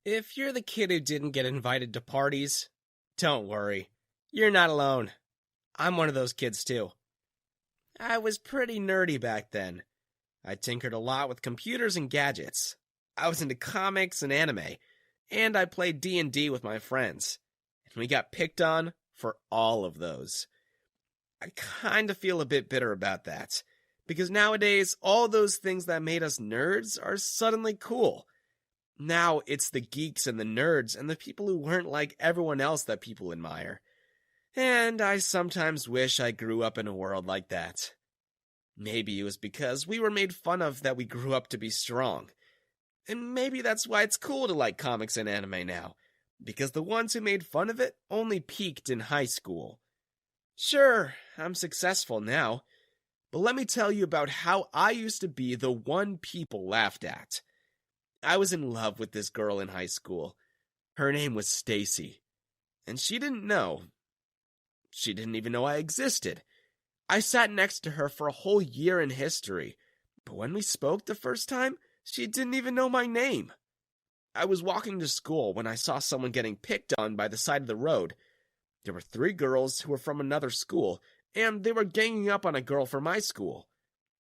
If you're the kid who didn't get invited to parties, don't worry. You're not alone. I'm one of those kids too. I was pretty nerdy back then. I tinkered a lot with computers and gadgets. I was into comics and anime, and I played D&D with my friends. And we got picked on for all of those. I kinda feel a bit bitter about that, because nowadays all those things that made us nerds are suddenly cool. Now it's the geeks and the nerds and the people who weren't like everyone else that people admire. And I sometimes wish I grew up in a world like that. Maybe it was because we were made fun of that we grew up to be strong. And maybe that's why it's cool to like comics and anime now, because the ones who made fun of it only peaked in high school. Sure, I'm successful now, but let me tell you about how I used to be the one people laughed at. I was in love with this girl in high school. Her name was Stacy, and she didn't know. She didn't even know I existed. I sat next to her for a whole year in history, but when we spoke the first time, she didn't even know my name. I was walking to school when I saw someone getting picked on by the side of the road. There were 3 girls who were from another school, and they were ganging up on a girl from my school.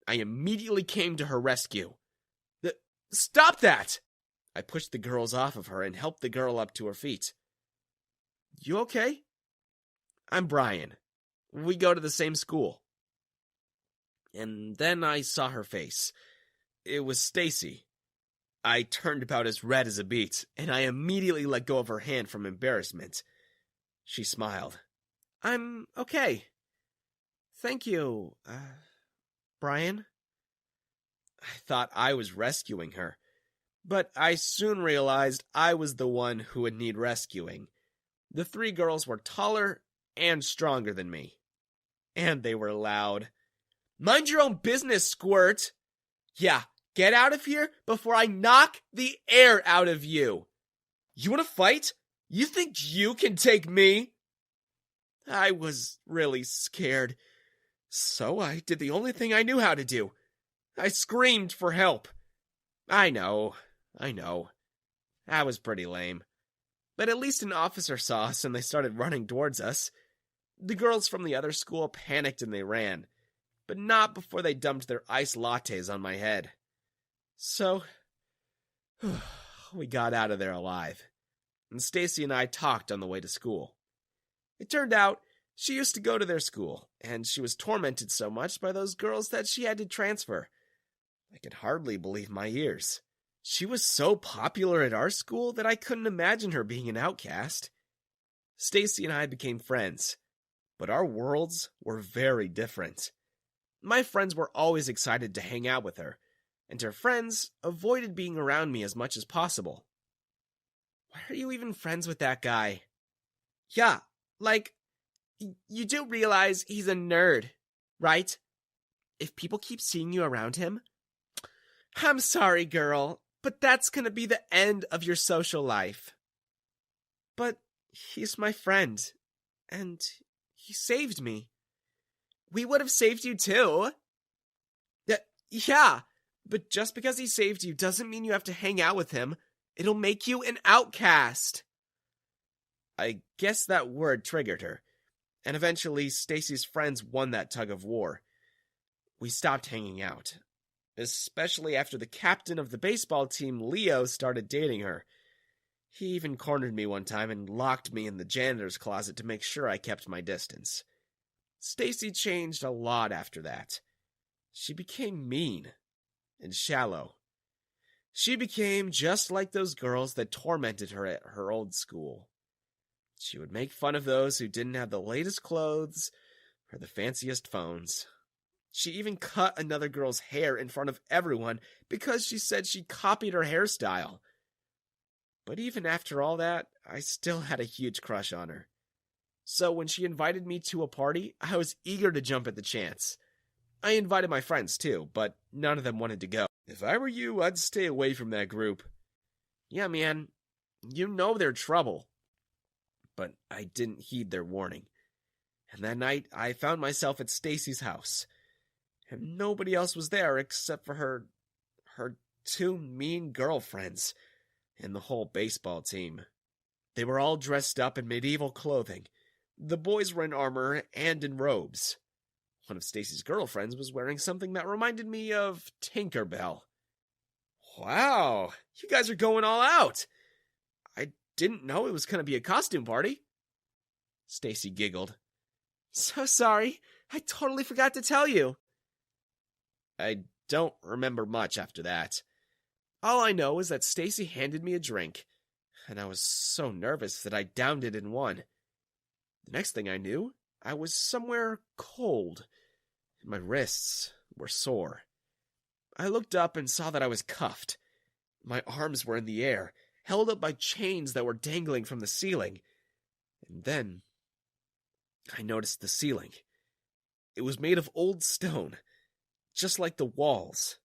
I immediately came to her rescue. Stop that! I pushed the girls off of her and helped the girl up to her feet. You okay? I'm Brian. We go to the same school. And then I saw her face. It was Stacy. I turned about as red as a beet, and I immediately let go of her hand from embarrassment. She smiled. I'm okay. Thank you, Brian. I thought I was rescuing her, but I soon realized I was the one who would need rescuing. The 3 girls were taller and stronger than me, and they were loud. Mind your own business, Squirt! Yeah, get out of here before I knock the air out of you! You want to fight? You think you can take me? I was really scared, so I did the only thing I knew how to do. I screamed for help. I know. That was pretty lame. But at least an officer saw us and they started running towards us. The girls from the other school panicked and they ran, but not before they dumped their iced lattes on my head. So, we got out of there alive, and Stacy and I talked on the way to school. It turned out she used to go to their school, and she was tormented so much by those girls that she had to transfer. I could hardly believe my ears. She was so popular at our school that I couldn't imagine her being an outcast. Stacy and I became friends, but our worlds were very different. My friends were always excited to hang out with her, and her friends avoided being around me as much as possible. Why are you even friends with that guy? Yeah, you do realize he's a nerd, right? If people keep seeing you around him, I'm sorry, girl, but that's gonna be the end of your social life. But he's my friend, and he saved me. We would have saved you too. Yeah, but just because he saved you doesn't mean you have to hang out with him. It'll make you an outcast. I guess that word triggered her, and eventually Stacy's friends won that tug of war. We stopped hanging out, especially after the captain of the baseball team, Leo, started dating her. He even cornered me one time and locked me in the janitor's closet to make sure I kept my distance. Stacy changed a lot after that. She became mean and shallow. She became just like those girls that tormented her at her old school. She would make fun of those who didn't have the latest clothes or the fanciest phones. She even cut another girl's hair in front of everyone because she said she copied her hairstyle. But even after all that, I still had a huge crush on her. So when she invited me to a party, I was eager to jump at the chance. I invited my friends too, but none of them wanted to go. If I were you, I'd stay away from that group. Yeah, man, you know they're trouble. But I didn't heed their warning. And that night, I found myself at Stacy's house. And nobody else was there except for her 2 mean girlfriends. and the whole baseball team. They were all dressed up in medieval clothing. The boys were in armor and in robes. One of Stacy's girlfriends was wearing something that reminded me of Tinker Bell. Wow, you guys are going all out. I didn't know it was going to be a costume party. Stacy giggled. So sorry, I totally forgot to tell you. I don't remember much after that. All I know is that Stacy handed me a drink, and I was so nervous that I downed it in one. The next thing I knew, I was somewhere cold, and my wrists were sore. I looked up and saw that I was cuffed. My arms were in the air, held up by chains that were dangling from the ceiling. And then I noticed the ceiling. It was made of old stone, just like the walls.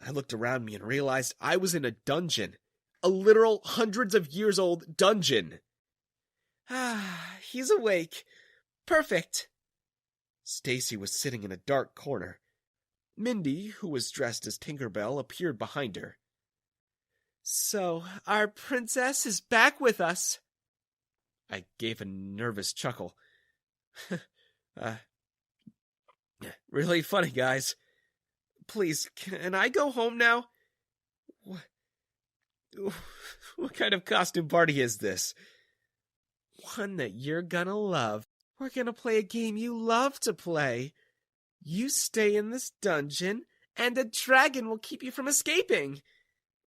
I looked around me and realized I was in a dungeon. A literal hundreds of years old dungeon. He's awake. Perfect. Stacy was sitting in a dark corner. Mindy, who was dressed as Tinkerbell, appeared behind her. So, our princess is back with us. I gave a nervous chuckle. Really funny, guys. Please, can I go home now? What kind of costume party is this? One that you're gonna love. We're gonna play a game you love to play. You stay in this dungeon, and a dragon will keep you from escaping.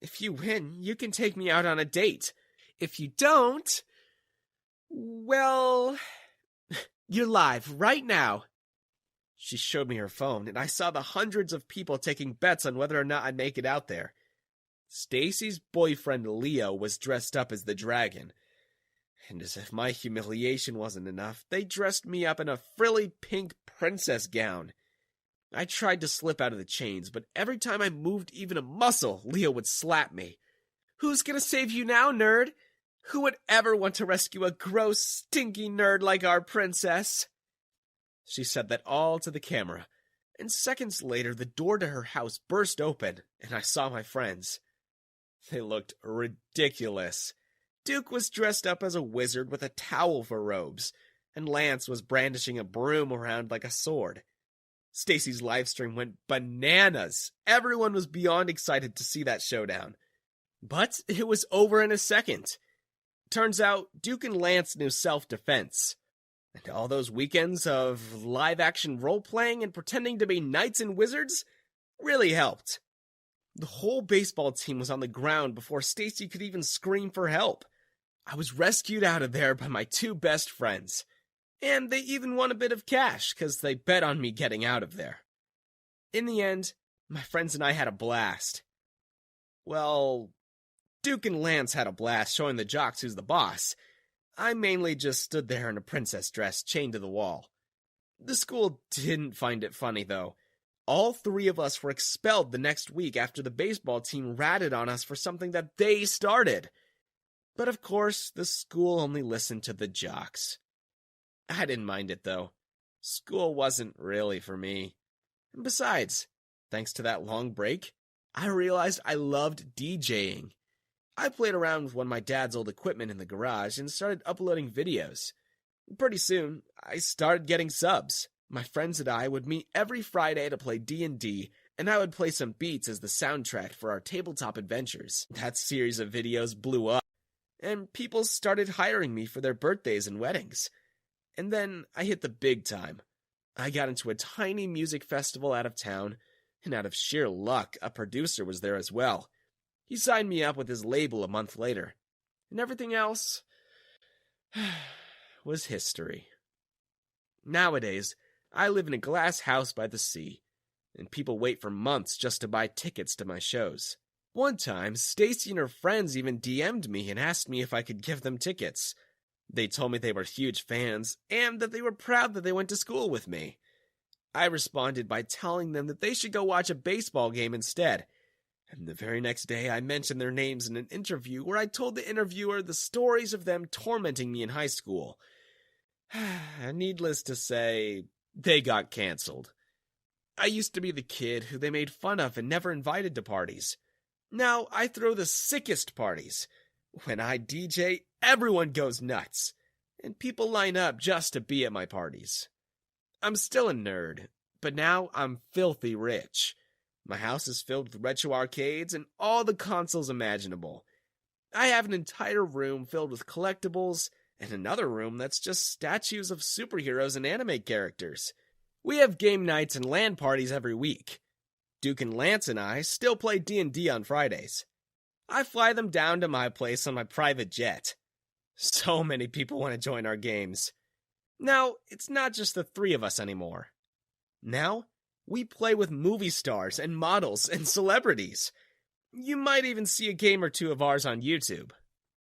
If you win, you can take me out on a date. If you don't, well, you're live right now. She showed me her phone, and I saw the hundreds of people taking bets on whether or not I'd make it out there. Stacy's boyfriend Leo was dressed up as the dragon. And as if my humiliation wasn't enough, they dressed me up in a frilly pink princess gown. I tried to slip out of the chains, but every time I moved even a muscle, Leo would slap me. Who's gonna save you now, nerd? Who would ever want to rescue a gross, stinky nerd like our princess? She said that all to the camera, and seconds later the door to her house burst open, and I saw my friends. They looked ridiculous. Duke was dressed up as a wizard with a towel for robes, and Lance was brandishing a broom around like a sword. Stacy's livestream went bananas. Everyone was beyond excited to see that showdown. But it was over in a second. Turns out Duke and Lance knew self-defense. And all those weekends of live-action role-playing and pretending to be knights and wizards really helped. The whole baseball team was on the ground before Stacy could even scream for help. I was rescued out of there by my two best friends. And they even won a bit of cash, because they bet on me getting out of there. In the end, my friends and I had a blast. Well, Duke and Lance had a blast showing the jocks who's the boss. I mainly just stood there in a princess dress chained to the wall. The school didn't find it funny, though. All three of us were expelled the next week after the baseball team ratted on us for something that they started. But of course, the school only listened to the jocks. I didn't mind it, though. School wasn't really for me. And besides, thanks to that long break, I realized I loved DJing. I played around with one of my dad's old equipment in the garage and started uploading videos. Pretty soon, I started getting subs. My friends and I would meet every Friday to play D&D, and I would play some beats as the soundtrack for our tabletop adventures. That series of videos blew up, and people started hiring me for their birthdays and weddings. And then I hit the big time. I got into a tiny music festival out of town, and out of sheer luck, a producer was there as well. He signed me up with his label a month later, and everything else was history. Nowadays, I live in a glass house by the sea, and people wait for months just to buy tickets to my shows. One time, Stacy and her friends even DM'd me and asked me if I could give them tickets. They told me they were huge fans, and that they were proud that they went to school with me. I responded by telling them that they should go watch a baseball game instead. And the very next day, I mentioned their names in an interview where I told the interviewer the stories of them tormenting me in high school. Needless to say, they got canceled. I used to be the kid who they made fun of and never invited to parties. Now I throw the sickest parties. When I DJ, everyone goes nuts, and people line up just to be at my parties. I'm still a nerd, but now I'm filthy rich. My house is filled with retro arcades and all the consoles imaginable. I have an entire room filled with collectibles, and another room that's just statues of superheroes and anime characters. We have game nights and LAN parties every week. Duke and Lance and I still play D&D on Fridays. I fly them down to my place on my private jet. So many people want to join our games. Now, it's not just the three of us anymore. Now, we play with movie stars and models and celebrities. You might even see a game or two of ours on YouTube.